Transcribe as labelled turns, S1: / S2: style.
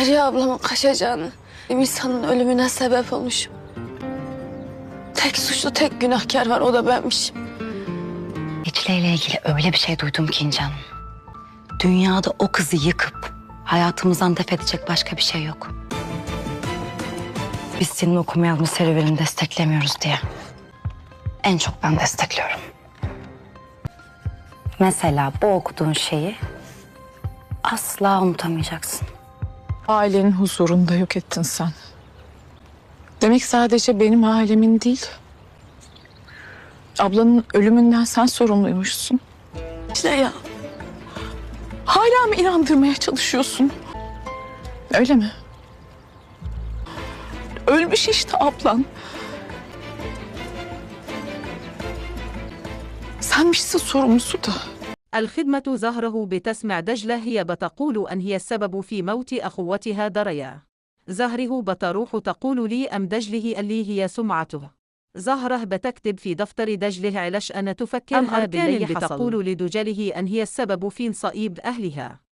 S1: Derya ablamın kaçacağını, İhsan'ın ölümüne sebep olmuşum. Tek suçlu, tek günahkar var, o da benmişim.
S2: Dicle ile ilgili öyle bir şey duydum ki İncan. Dünyada o kızı yıkıp hayatımızdan def edecek başka bir şey yok. Biz senin okuma yazma serüvenini desteklemiyoruz diye. En çok ben destekliyorum. Mesela bu okuduğun şeyi asla unutamayacaksın.
S3: Ailenin huzurunu da yok ettin sen. Demek sadece benim ailemin değil, ablanın ölümünden sen sorumluymuşsun.
S1: İşte ya,
S3: Hala mı inandırmaya çalışıyorsun? Öyle mi? Ölmüş işte ablan. Senmişsin sorumlusu da.
S4: الخدمة زهره بتسمع دجلة هي بتقول أن هي السبب في موت أخوتها دريا. زهره بتروح تقول لي أم دجله اللي هي سمعته. زهره بتكتب في دفتر دجله علش أن تفكرها باللي بتقول لدجله أن هي السبب في نصيب أهلها.